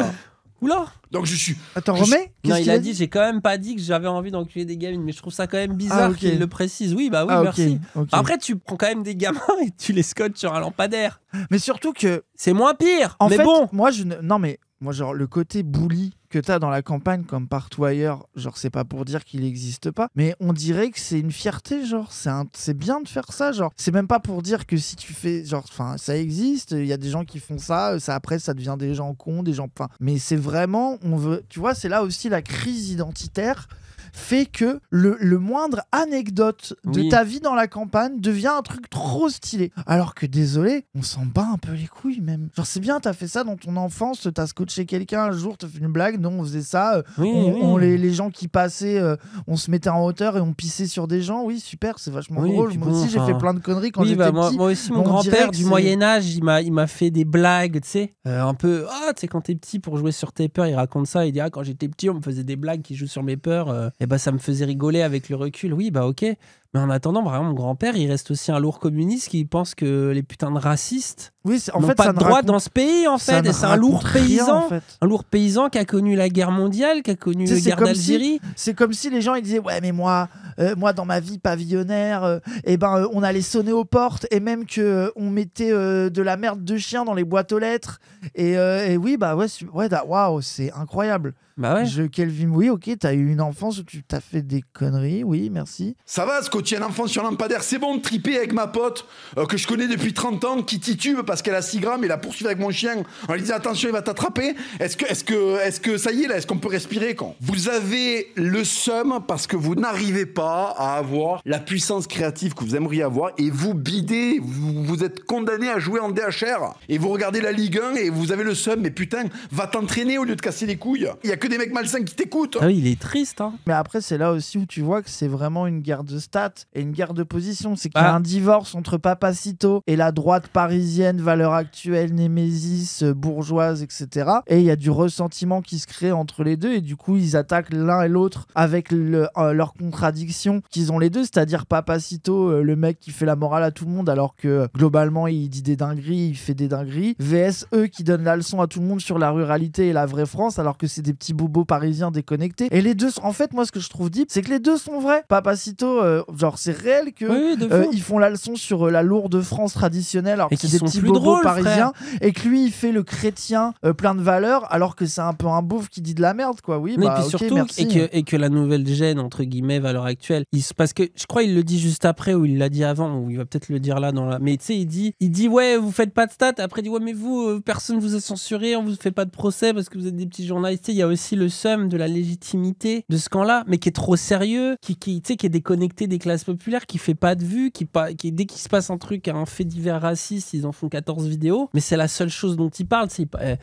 Oula. Donc je suis... Attends, remets. Non, il a dit, j'ai quand même pas dit que j'avais envie d'enculer des gamines, mais je trouve ça quand même bizarre qu'il le précise. Oui, bah oui, merci. Okay. Après, tu prends quand même des gamins et tu les scotches sur un lampadaire. Mais surtout que... C'est moins pire, en mais fait, bon. Moi, genre, le côté bully que t'as dans la campagne, comme partout ailleurs, genre, c'est pas pour dire qu'il n'existe pas, mais on dirait que c'est une fierté, genre, c'est bien de faire ça, genre, c'est même pas pour dire que si tu fais, genre, enfin, ça existe, il y a des gens qui font ça, après, ça devient des gens cons, des gens, enfin, mais c'est vraiment, on veut, tu vois, c'est là aussi la crise identitaire. fait que le moindre anecdote de ta vie dans la campagne devient un truc trop stylé. Alors que désolé, on s'en bat un peu les couilles même. Genre c'est bien, t'as fait ça dans ton enfance, t'as scotché quelqu'un un jour, t'as fait une blague, non on faisait ça, les gens qui passaient, on se mettait en hauteur et on pissait sur des gens, oui super, c'est vachement drôle. Moi aussi j'ai fait plein de conneries quand j'étais petit. Moi aussi mon grand-père du Moyen-Âge, il m'a fait des blagues, tu sais, un peu, tu sais quand t'es petit pour jouer sur tes peurs, il raconte ça, il dit quand j'étais petit on me faisait des blagues qui jouent sur mes peurs, et ça me faisait rigoler avec le recul, oui ok. Mais en attendant, vraiment, mon grand-père, il reste aussi un lourd communiste qui pense que les putains de racistes n'ont pas de droit dans ce pays, en fait. Et c'est un lourd paysan. Un lourd paysan qui a connu la guerre mondiale, qui a connu la guerre d'Algérie. C'est comme si les gens ils disaient ouais, mais moi dans ma vie pavillonnaire, on allait sonner aux portes et même qu'on mettait de la merde de chien dans les boîtes aux lettres. Et oui, waouh, c'est incroyable. Bah ouais. Kelvin, oui, ok, t'as eu une enfance où tu t'as fait des conneries, oui, merci. Ça va, Scotty, un enfant sur lampadaire, c'est bon de triper avec ma pote que je connais depuis 30 ans, qui titube parce qu'elle a 6 grammes et la poursuivre avec mon chien en lui disant attention, il va t'attraper. Est-ce que ça y est là, est-ce qu'on peut respirer quand vous avez le seum parce que vous n'arrivez pas à avoir la puissance créative que vous aimeriez avoir et vous bidez, vous êtes condamné à jouer en DHR et vous regardez la Ligue 1 et vous avez le seum, mais putain, va t'entraîner au lieu de casser les couilles. Il y a que des mecs malsains qui t'écoutent. Ah oui, il est triste. Hein. Mais après, c'est là aussi où tu vois que c'est vraiment une guerre de stats et une guerre de position. C'est qu'il y a un divorce entre Papacito et la droite parisienne, valeur actuelle, némésis, bourgeoise, etc. Et il y a du ressentiment qui se crée entre les deux et du coup, ils attaquent l'un et l'autre avec leurs contradictions qu'ils ont les deux. C'est-à-dire Papacito, le mec qui fait la morale à tout le monde alors que globalement, il dit des dingueries, il fait des dingueries. VS, eux qui donnent la leçon à tout le monde sur la ruralité et la vraie France alors que c'est des petits bobos parisiens déconnectés. Et les deux, en fait, moi, ce que je trouve deep, c'est que les deux sont vrais. Papacito, genre, c'est réel que ils font la leçon sur la lourde France traditionnelle alors que c'est des petits bobos parisiens et que lui, il fait le chrétien plein de valeurs alors que c'est un peu un beauf qui dit de la merde, quoi. Oui, mais bah, puis ok, surtout, merci. Et que la nouvelle gêne, entre guillemets, valeur actuelle, parce que je crois il le dit juste après ou il l'a dit avant ou il va peut-être le dire là dans la... Mais tu sais, il dit ouais, vous faites pas de stats. Après, il dit ouais, mais vous, personne vous a censuré, on vous fait pas de procès parce que vous êtes des petits journalistes. Il y a aussi le seum de la légitimité de ce camp-là, mais qui est trop sérieux, qui est déconnecté des classes populaires, qui fait pas de vues, qui dès qu'il se passe un truc, un fait divers raciste, ils en font 14 vidéos, mais c'est la seule chose dont ils parlent.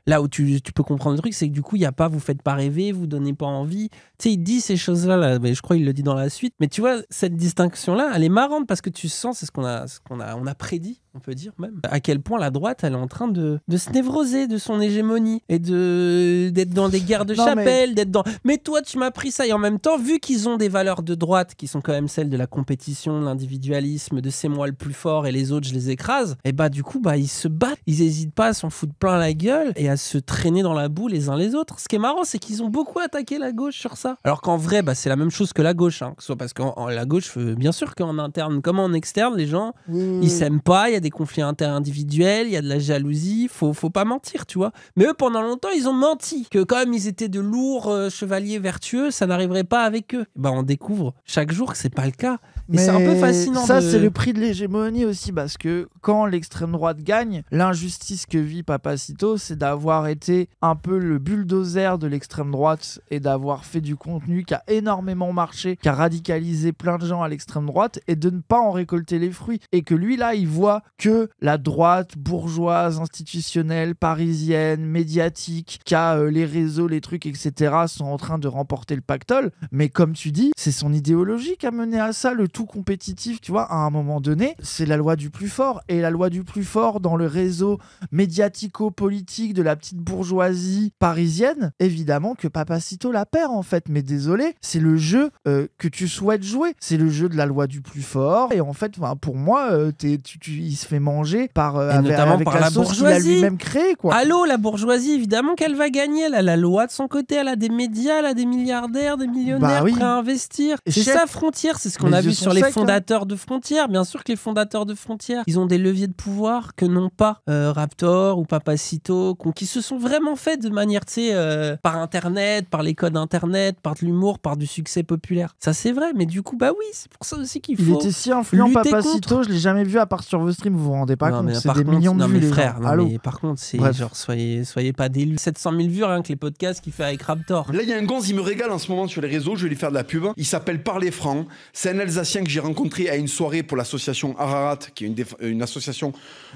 Là où tu peux comprendre le truc, c'est que du coup, il y a pas, vous faites pas rêver, vous donnez pas envie. Tu sais, il dit ces choses-là, là, mais je crois qu'il le dit dans la suite. Mais tu vois, cette distinction-là, elle est marrante parce que tu sens, c'est ce qu'on a prédit, on peut dire même, à quel point la droite, elle est en train de se névroser de son hégémonie et d'être dans des guerres de chapelle, d'être dans... Mais toi, tu m'as pris ça. Et en même temps, vu qu'ils ont des valeurs de droite qui sont quand même celles de la compétition, de l'individualisme, de c'est moi le plus fort et les autres, je les écrase, et du coup, ils se battent. Ils n'hésitent pas à s'en foutre plein la gueule et à se traîner dans la boue les uns les autres. Ce qui est marrant, c'est qu'ils ont beaucoup attaqué la gauche sur ça. Alors qu'en vrai, c'est la même chose que la gauche. Hein. Que ce soit parce que la gauche, bien sûr qu'en interne comme en externe, les gens, ils s'aiment pas, il y a des conflits interindividuels, il y a de la jalousie, faut pas mentir, tu vois. Mais eux, pendant longtemps, ils ont menti. Que comme ils étaient de lourds chevaliers vertueux, ça n'arriverait pas avec eux. On découvre chaque jour que c'est pas le cas. Et c'est un peu fascinant. Ça, c'est le prix de l'hégémonie aussi, parce que quand l'extrême droite gagne, l'injustice que vit Papacito, c'est d'avoir été un peu le bulldozer de l'extrême droite et d'avoir fait du contenu qui a énormément marché, qui a radicalisé plein de gens à l'extrême droite et de ne pas en récolter les fruits. Et que lui, là, il voit que la droite bourgeoise, institutionnelle, parisienne, médiatique, qui a les réseaux, les trucs, etc., sont en train de remporter le pactole. Mais comme tu dis, c'est son idéologie qui a mené à ça, le tout compétitif, tu vois, à un moment donné, c'est la loi du plus fort. Et la loi du plus fort dans le réseau médiatico-politique de la petite bourgeoisie parisienne, évidemment que Papacito la perd en fait. Mais désolé, c'est le jeu que tu souhaites jouer. C'est le jeu de la loi du plus fort. Et en fait, pour moi, il se fait manger avec par la sauce qu'il a lui-même créée, quoi. Allô, la bourgeoisie, évidemment qu'elle va gagner. Elle a la loi de son côté, elle a des médias, elle a des milliardaires, des millionnaires prêts à investir. C'est sa frontière, c'est ce qu'on a l'a vu yeux sur sont les secs, fondateurs de Frontières. Bien sûr que les fondateurs de Frontières, ils ont des leviers de pouvoir que n'ont pas Raptor ou Papacito, qui se sont vraiment faits de manière, tu sais, par Internet, par les codes Internet, par de l'humour, par du succès populaire. Ça, c'est vrai, mais du coup, bah oui, c'est pour ça aussi qu'il faut. Il était si influent, lutter Papacito, contre. je l'ai jamais vu à part sur vos streams, vous vous rendez pas Non, compte, mais c'est par des contre, millions de non, vues, mais les frère, gens. non, Allô. mais par contre, c'est Bref. genre, soyez pas délus. 700 000 vues, rien que les podcasts qu'il fait avec Raptor. Là, il y a un gonze, il me régale en ce moment sur les réseaux, je vais lui faire de la pub. Il s'appelle Parler Franc. C'est un Alsacien que j'ai rencontré à une soirée pour l'association Ararat, qui est une association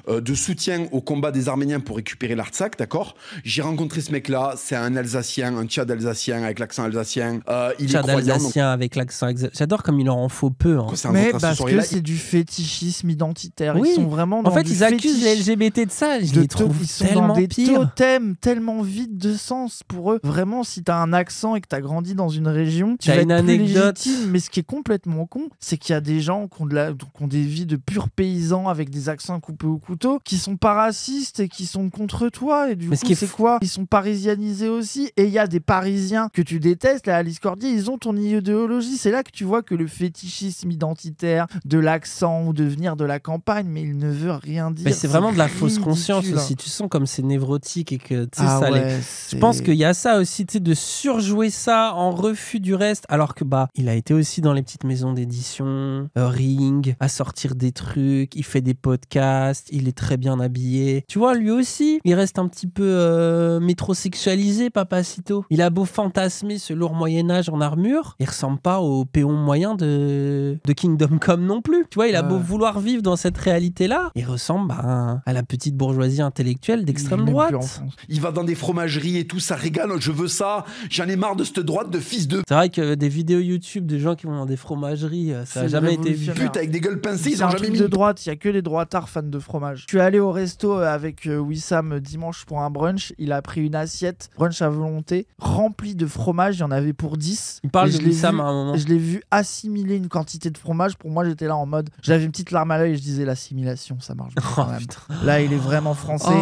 de soutien au combat des Arméniens pour récupérer l'Artsakh, d'accord? J'ai rencontré ce mec-là, c'est un Alsacien, un Tchad alsacien avec l'accent alsacien. Il Tchad est croyant. alsacien avec l'accent J'adore comme il leur en faut peu. Hein. Mais parce que c'est du fétichisme identitaire. Oui. Ils sont vraiment dans En fait, du ils accusent les fétiche. LGBT de ça. Je les trouve Ils sont tellement dans des pires. totems tellement vides de sens pour eux. Vraiment, si t'as un accent et que t'as grandi dans une région, tu T'as vas une être plus anecdote. légitime. Mais ce qui est complètement con, c'est qu'il y a des gens qui ont des vies de purs paysans avec des accents coupés au couteau, qui sont pas racistes et qui sont contre toi. Et du Mais coup, ce qui est c'est quoi? Ils sont parisianisés aussi. Et il y a des Parisiens que tu détestes. Là, Alice Cordier, ils ont ton idéologie. C'est là que tu vois que le fétichisme identitaire de l'accent ou de venir de la campagne, mais il ne veut rien dire. Mais c'est vraiment de la fausse ridicule. conscience aussi. Tu sens comme c'est névrotique et que tu sais, Ah ça ouais, Je pense qu'il y a ça aussi, tu sais, de surjouer ça en refus du reste, alors que bah, il a été aussi dans les petites maisons d'édition, Ring, à sortir des trucs, il fait des podcasts, il est très bien habillé. Tu vois, lui aussi, il reste un petit peu métrosexualisé, Papacito. Il a beau fantasmer ce lourd Moyen-Âge en armure, il ressemble pas au péon moyen de Kingdom Come non plus. Tu vois, il a beau vouloir vivre dans cette réalité-là, il ressemble à la petite bourgeoisie intellectuelle d'extrême droite. Il va dans des fromageries et tout, ça régale, je veux ça, j'en ai marre de cette droite de fils de... C'est vrai que des vidéos YouTube de gens qui vont dans des fromageries, ça n'a jamais été vu. Pute avec des gueules pincées, ils C'est ont un jamais truc mis... de droite, il y a que les droitards fans de fromage. Je suis allé au resto avec Wissam dimanche pour un brunch, il a pris une assiette, brunch à volonté, remplie de fromage, il y en avait pour 10. Il parle Et de Wissam à un moment. Je l'ai vu assimiler une quantité de fromage, pour moi j'étais là en mode, j'avais une petite larme à l'œil et je disais l'assimilation, ça marche bien quand même. Là il est vraiment français.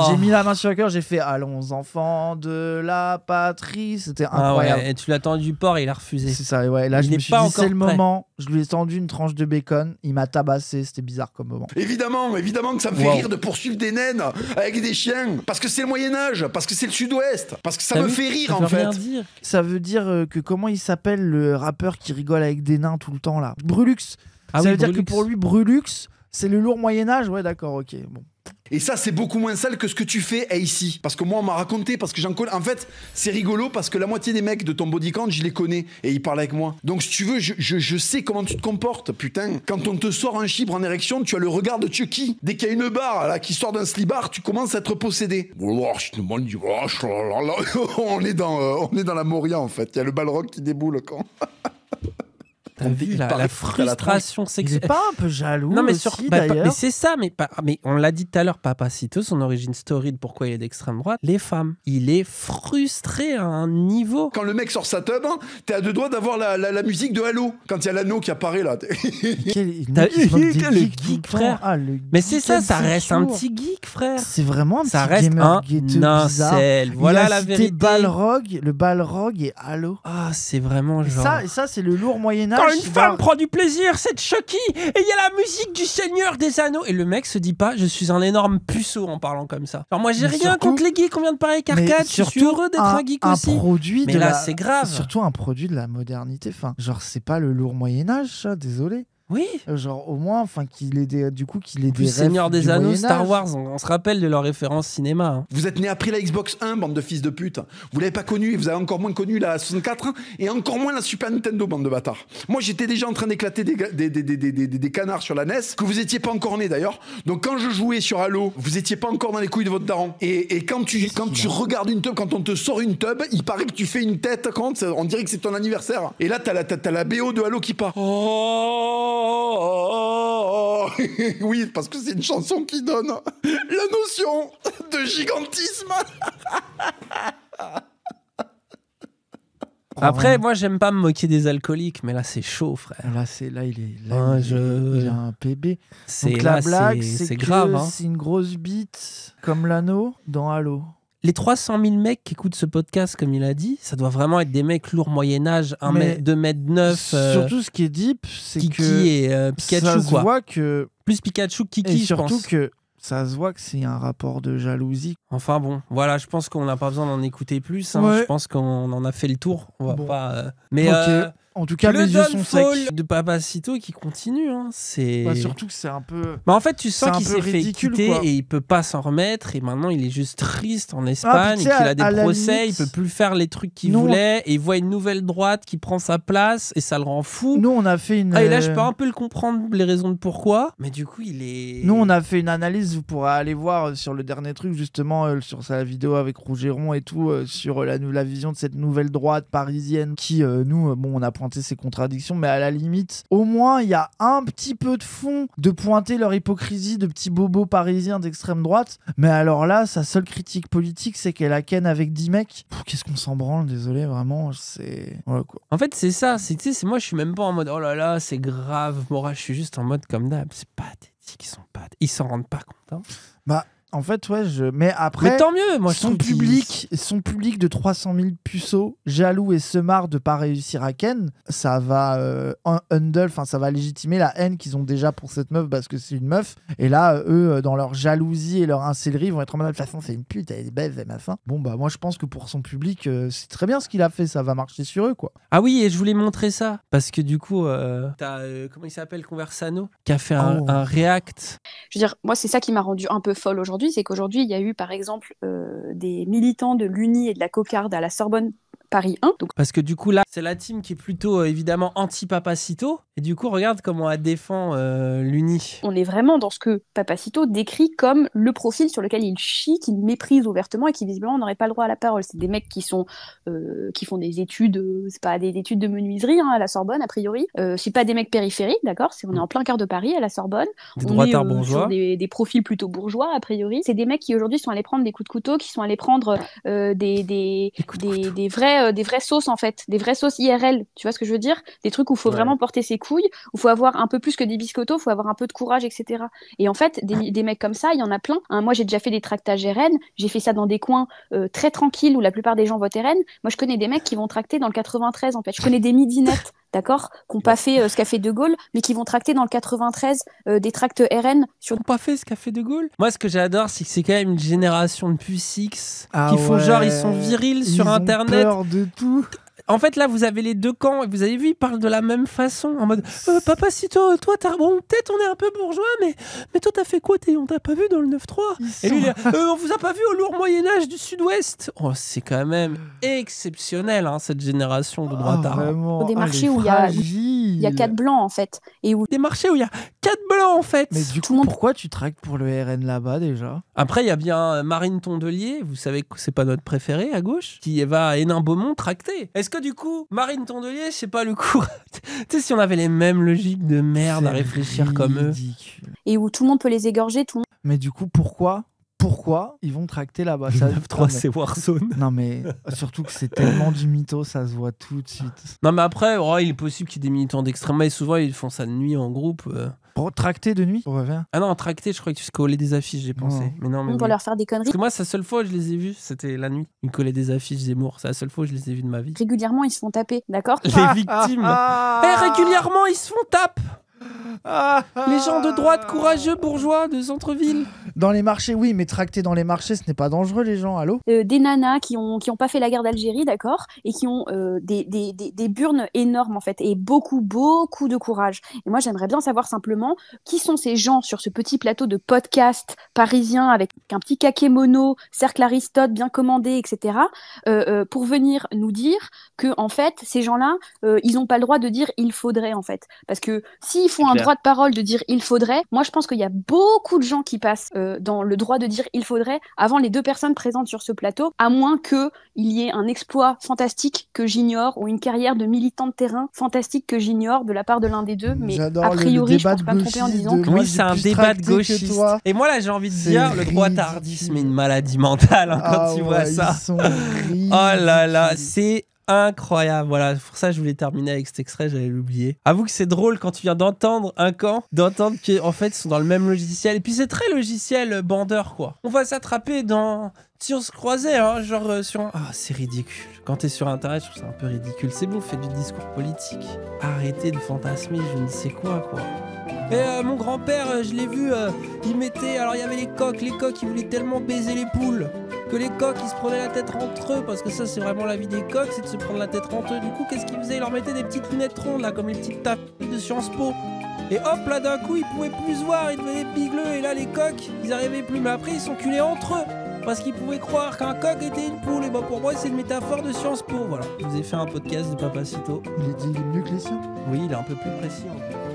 J'ai mis la main sur le cœur, j'ai fait allons enfants de la patrie, c'était incroyable. Ouais, et tu l'as tendu du porc et il a refusé. C'est ça, ouais. Là, Il je me n'est suis pas dit, encore c'est le prêt. moment. Je lui ai tendu une tranche de bacon. Il m'a tabassé. C'était bizarre comme moment. Évidemment que ça me fait rire de poursuivre des naines avec des chiens. Parce que c'est le Moyen-Âge, parce que c'est le Sud-Ouest, parce que ça me fait rire en fait. Dire. Ça veut dire que comment il s'appelle le rappeur qui rigole avec des nains tout le temps là? Brulux. Ah ça oui, veut dire Brulux. que pour lui, Brulux, c'est le lourd Moyen-Âge? Ouais, d'accord, ok. Bon. Et ça, c'est beaucoup moins sale que ce que tu fais ici. Parce que moi, on m'a raconté, parce que j'en connais. En fait, c'est rigolo parce que la moitié des mecs de ton bodycount, je les connais et ils parlent avec moi. Donc, si tu veux, je sais comment tu te comportes. Putain, quand on te sort un chibre en érection, tu as le regard de Chucky. Dès qu'il y a une barre là qui sort d'un slibar, tu commences à être possédé. On est dans la Moria en fait. Il y a le balrog qui déboule quand. T'as vu la frustration Il sexuelle. est pas un peu jaloux Non mais aussi, mais d'ailleurs? c'est ça, mais on l'a dit tout à l'heure, Papacito, son origine story de pourquoi il est d'extrême droite, les femmes. Il est frustré à un niveau. Quand le mec sort sa tub, hein, t'es à deux doigts d'avoir la musique de Halo. Quand il y a l'anneau qui apparaît là. Le geek, frère. Ah, le Mais c'est ça, geek, ça c'est reste un chaud. petit geek, frère. C'est vraiment un Ça petit reste gamer un ghetto bizarre. incel. Voilà la cité vérité. Balrog, le Balrog et Halo. Ah, c'est vraiment Et genre... ça c'est le lourd Moyen-Âge. Quand une femme prend du plaisir, c'est Chucky, et il y a la musique du Seigneur des Anneaux. Et le mec se dit pas, je suis un énorme puceau en parlant comme ça. Alors moi, j'ai Mais rien surtout- contre les geeks, on vient de parler avec Arcade, je suis heureux d'être un geek aussi. Produit Mais de là, la... c'est grave. Surtout un produit de la modernité. Enfin, genre, c'est pas le lourd Moyen-Âge, ça, désolé. Oui. Genre, au moins, enfin, qu'il ait des Plus Seigneur refs des du Anneaux, Moyen-Âge. Star Wars, on se rappelle de leurs références cinéma. Hein. Vous êtes né après la Xbox 1, bande de fils de pute. Vous l'avez pas connu, vous avez encore moins connu la 64 et encore moins la Super Nintendo, bande de bâtards. Moi, j'étais déjà en train d'éclater des canards sur la NES, que vous étiez pas encore né d'ailleurs. Donc quand je jouais sur Halo, vous étiez pas encore dans les couilles de votre daron. Et quand tu regardes une tub, quand on te sort une tub, il paraît que tu fais une tête, quand on dirait que c'est ton anniversaire. Et là, t'as la BO de Halo qui part. Oui, parce que c'est une chanson qui donne la notion de gigantisme. Après, moi, j'aime pas me moquer des alcooliques, mais là, c'est chaud, frère. Là, il a un PB. C'est Donc là, la blague, c'est que grave. Hein. c'est une grosse bite comme l'anneau dans Halo. les 300 000 mecs qui écoutent ce podcast, comme il a dit, ça doit vraiment être des mecs lourds Moyen-Âge, 2m9. Surtout, ce qui est deep, c'est Kiki que et Pikachu, ça se quoi. voit que... Plus Pikachu que Kiki, Et je pense. surtout que ça se voit que c'est un rapport de jalousie. Enfin bon, voilà, je pense qu'on n'a pas besoin d'en écouter plus. Hein. Ouais. Je pense qu'on en a fait le tour. On va Bon. pas. Mais Ok. En tout cas, le mes yeux sont downfall secs. de Papacito qui continue. Hein. C'est. Bah, surtout que c'est un peu... Bah en fait, tu sens c'est qu'il un peu s'est fait ridicule, quitter quoi. et il peut pas s'en remettre. Et maintenant, il est juste triste en Espagne puis et tu sais, qu'il a des à la procès. limite, Il peut plus faire les trucs qu'il nous, voulait. Et il voit une nouvelle droite qui prend sa place et ça le rend fou. Nous, on a fait une... Ah, et là, je peux un peu le comprendre, les raisons de pourquoi. Mais du coup, il est. Nous, on a fait une analyse, vous pourrez aller voir sur le dernier truc, justement, sur sa vidéo avec Rougeron et tout, sur la vision de cette nouvelle droite parisienne qui, nous, bon, on a pointé ses contradictions, mais à la limite, au moins, il y a un petit peu de fond de pointer leur hypocrisie de petits bobos parisiens d'extrême droite. Mais alors là, sa seule critique politique, c'est qu'elle a ken avec 10 mecs. Qu'est-ce qu'on s'en branle, désolé, vraiment, c'est... Voilà, quoi. En fait, c'est ça. Moi, je suis même pas en mode oh là là, c'est grave, Mora. Je suis juste en mode comme d'hab. C'est pathétique. Ils s'en rendent pas compte. Hein. Bah, en fait, ouais, mais après... Mais tant mieux, moi, je son trouve public de 300 000 puceaux, jaloux et se marre de pas réussir à ken, ça va ça va légitimer la haine qu'ils ont déjà pour cette meuf parce que c'est une meuf. Et là, eux, dans leur jalousie et leur incélerie, ils vont être en mode de toute façon, c'est une pute, elle est belle, elle machin. Bon, bah, moi, je pense que pour son public, c'est très bien ce qu'il a fait, ça va marcher sur eux, quoi. Ah oui, et je voulais montrer ça parce que du coup, t'as comment il s'appelle, Conversano, qui a fait un react. Je veux dire, moi, c'est ça qui m'a rendu un peu folle aujourd'hui, c'est qu'aujourd'hui, il y a eu, par exemple, des militants de l'Uni et de la Cocarde à la Sorbonne Paris 1. Donc... Parce que du coup, là, c'est la team qui est plutôt évidemment anti-Papacito. Et du coup, regarde comment elle défend l'Uni. On est vraiment dans ce que Papacito décrit comme le profil sur lequel il chie, qu'il méprise ouvertement et qui visiblement n'aurait pas le droit à la parole. C'est des mecs qui font des études, c'est pas des études de menuiserie hein, à la Sorbonne, a priori. C'est pas des mecs périphériques, d'accord. On est en plein cœur de Paris, à la Sorbonne. Des on droitards est bourgeois. sur des profils plutôt bourgeois, a priori. C'est des mecs qui aujourd'hui sont allés prendre des coups de couteau, qui sont allés prendre des vraies sauces en fait, des vraies sauces IRL, tu vois ce que je veux dire, des trucs où il faut vraiment porter ses couilles, où il faut avoir un peu plus que des biscottos, il faut avoir un peu de courage, etc. Et en fait, des mecs comme ça, il y en a plein. Hein, moi, j'ai déjà fait des tractages RN, j'ai fait ça dans des coins très tranquilles où la plupart des gens votent RN. Moi, je connais des mecs qui vont tracter dans le 93 en fait. Je connais des midinettes, d'accord, qui n'ont pas fait ce qu'a fait De Gaulle, mais qui vont tracter dans le 93 des tracts RN sur. Ils n'ont pas fait ce qu'a fait De Gaulle. Moi, ce que j'adore, c'est que c'est quand même une génération de puce-X Ah qui font ouais. genre ils sont virils sur Internet. Ils ont peur de tout. En fait, là, vous avez les deux camps et vous avez vu, ils parlent de la même façon. En mode Papacito, toi, bon, peut-être on est un peu bourgeois, mais toi, t'as fait quoi On t'a pas vu dans le 9-3 Et lui, on vous a pas vu au lourd Moyen-Âge du Sud-Ouest. Oh, c'est quand même exceptionnel, hein, cette génération de droitards. Vraiment. Des marchés elle est où il y a 4 blancs en fait. Et où... Des marchés où il y a 4 blancs, en fait. Mais du coup, pourquoi tu tractes pour le RN là-bas déjà? Après, il y a bien Marine Tondelier, vous savez que c'est pas notre préférée à gauche, qui va à Hénin-Beaumont tracter. Est-ce que du coup, Marine Tondelier, c'est pas le coup Tu sais, si on avait les mêmes logiques de merde à réfléchir comme eux. Et où tout le monde peut les égorger, tout le monde... Mais du coup, pourquoi ils vont tracter là-bas? 9-3, c'est Warzone. Non, mais surtout que c'est tellement du mytho, ça se voit tout de suite. Non, mais après, il est possible qu'il y ait des militants d'extrême, mais souvent, ils font ça de nuit en groupe. Pour tracter de nuit? Ah non, tracter, je crois que tu collais des affiches, j'ai pensé. Non. Mais non, mais pour leur faire des conneries. Parce que moi, c'est la seule fois où je les ai vus, c'était la nuit. Ils collaient des affiches Zemmour. C'est la seule fois où je les ai vus de ma vie. Régulièrement, ils se font taper, d'accord? Les victimes. Régulièrement, ils se font taper. Les gens de droite courageux bourgeois de centre-ville. Dans les marchés, oui, mais tracter dans les marchés, ce n'est pas dangereux, les gens, allô? Des nanas qui ont pas fait la guerre d'Algérie, d'accord, et qui ont des burnes énormes en fait, et beaucoup de courage. Et moi, j'aimerais bien savoir simplement qui sont ces gens sur ce petit plateau de podcast parisien avec un petit kakémono, cercle Aristote bien commandé, etc. Pour venir nous dire que en fait, ces gens-là, ils n'ont pas le droit de dire il faudrait en fait, parce que s'ils font un droit de parole de dire il faudrait, moi je pense qu'il y a beaucoup de gens qui passent dans le droit de dire il faudrait avant les deux personnes présentes sur ce plateau, à moins qu'il y ait un exploit fantastique que j'ignore ou une carrière de militant de terrain fantastique que j'ignore de la part de l'un des deux, mais a priori je pense pas me tromper en disant que... Oui, c'est un débat de gauchistes. Et moi là j'ai envie de dire le droitardisme est une maladie mentale hein, quand tu vois ça. Oh là là, c'est incroyable. Voilà, pour ça, je voulais terminer avec cet extrait, j'allais l'oublier. Avoue que c'est drôle quand tu viens d'entendre un camp, d'entendre qu'en fait, ils sont dans le même logiciel. Et puis, c'est très logiciel bandeur, quoi. On va s'attraper dans... Si on se croisait, hein, genre sur un... Ah, c'est ridicule. Quand t'es sur Internet, je trouve ça un peu ridicule. C'est bon, faites du discours politique. Arrêtez de fantasmer, je ne sais quoi. Et mon grand-père, je l'ai vu, il mettait... Alors, il y avait les coqs, ils voulaient tellement baiser les poules que les coqs, ils se prenaient la tête entre eux, parce que ça, c'est vraiment la vie des coqs, c'est de se prendre la tête entre eux. Du coup, qu'est-ce qu'ils faisaient? Ils leur mettaient des petites lunettes rondes, là, comme les petites tapes de Sciences Po. Et hop, là, d'un coup, ils pouvaient plus se voir, ils devenaient bigleux, et là, les coqs, ils arrivaient plus. Mais après, ils s'enculaient entre eux, parce qu'ils pouvaient croire qu'un coq était une poule. Et bah, pour moi, c'est une métaphore de Sciences Po. Voilà, je vous ai fait un podcast de Papacito. Il est mieux que les siens. Oui, il est un peu plus précis, en fait.